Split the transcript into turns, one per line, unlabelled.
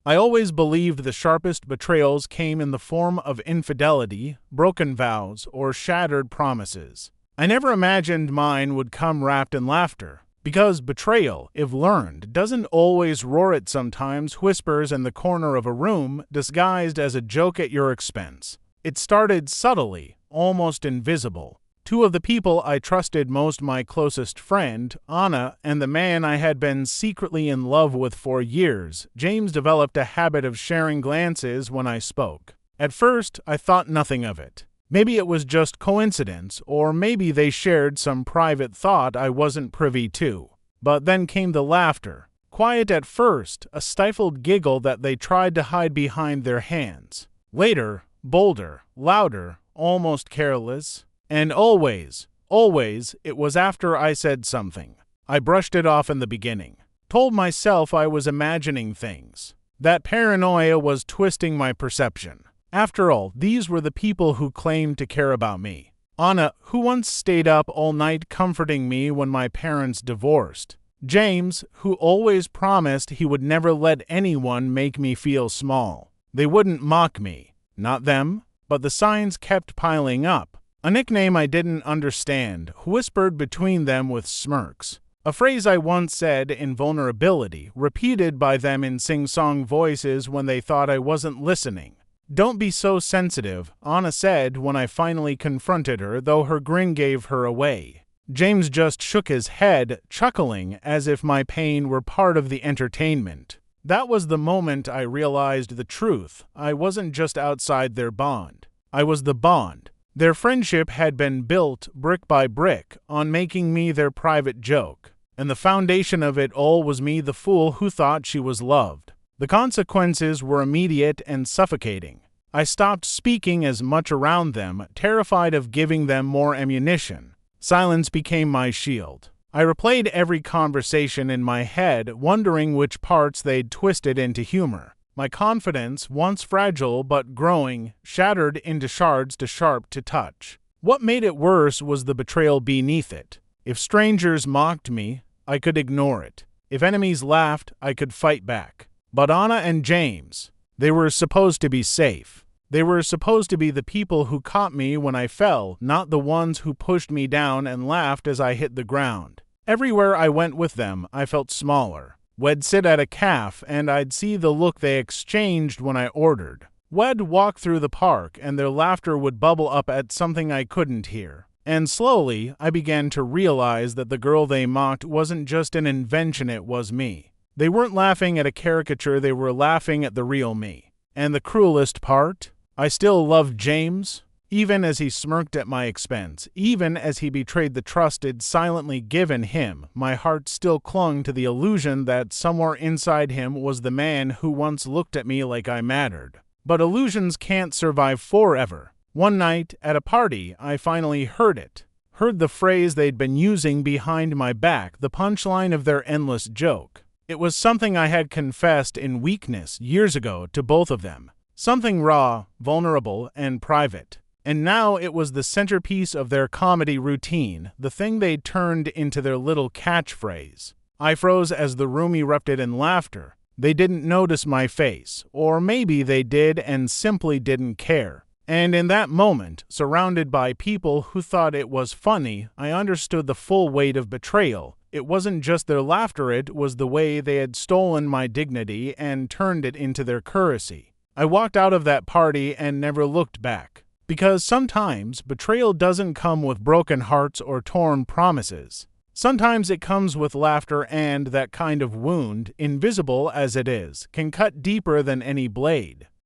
I always believed the sharpest betrayals came in the form of infidelity, broken vows, or shattered promises. I never imagined mine would come wrapped in laughter, because betrayal, if learned, doesn't always roar. It sometimes whispers in the corner of a room, disguised as a joke at your expense. It started subtly, almost invisible. Two of the people I trusted most, my closest friend, Anna, and the man I had been secretly in love with for years, James, developed a habit of sharing glances when I spoke. At first, I thought nothing of it. Maybe it was just coincidence, or maybe they shared some private thought I wasn't privy to. But then came the laughter. Quiet at first, a stifled giggle that they tried to hide behind their hands. Later, bolder, louder, almost careless. And always, it was after I said something. I brushed it off in the beginning. Told myself I was imagining things. That paranoia was twisting my perception. After all, these were the people who claimed to care about me. Anna, who once stayed up all night comforting me when my parents divorced. James, who always promised he would never let anyone make me feel small. They wouldn't mock me. Not them, but the signs kept piling up. A nickname I didn't understand, whispered between them with smirks. A phrase I once said in vulnerability, repeated by them in sing-song voices when they thought I wasn't listening. "Don't be so sensitive," Anna said when I finally confronted her, though her grin gave her away. James just shook his head, chuckling as if my pain were part of the entertainment. That was the moment I realized the truth. I wasn't just outside their bond. I was the bond. Their friendship had been built, brick by brick, on making me their private joke. And the foundation of it all was me, the fool who thought she was loved. The consequences were immediate and suffocating. I stopped speaking as much around them, terrified of giving them more ammunition. Silence became my shield. I replayed every conversation in my head, wondering which parts they'd twisted into humor. My confidence, once fragile but growing, shattered into shards too sharp to touch. What made it worse was the betrayal beneath it. If strangers mocked me, I could ignore it. If enemies laughed, I could fight back. But Anna and James, they were supposed to be safe. They were supposed to be the people who caught me when I fell, not the ones who pushed me down and laughed as I hit the ground. Everywhere I went with them, I felt smaller. We'd sit at a cafe, and I'd see the look they exchanged when I ordered. We'd walk through the park, and their laughter would bubble up at something I couldn't hear. And slowly, I began to realize that the girl they mocked wasn't just an invention, it was me. They weren't laughing at a caricature, they were laughing at the real me. And the cruelest part? I still loved James, even as he smirked at my expense, even as he betrayed the trust I'd silently given him. My heart still clung to the illusion that somewhere inside him was the man who once looked at me like I mattered. But illusions can't survive forever. One night, at a party, I finally heard it. Heard the phrase they'd been using behind my back, the punchline of their endless joke. It was something I had confessed in weakness years ago to both of them. Something raw, vulnerable, and private. And now it was the centerpiece of their comedy routine, the thing they'd turned into their little catchphrase. I froze as the room erupted in laughter. They didn't notice my face, or maybe they did and simply didn't care. And in that moment, surrounded by people who thought it was funny, I understood the full weight of betrayal. It wasn't just their laughter, it was the way they had stolen my dignity and turned it into their currency. I walked out of that party and never looked back. Because sometimes betrayal doesn't come with broken hearts or torn promises. Sometimes it comes with laughter, and that kind of wound, invisible as it is, can cut deeper than any blade.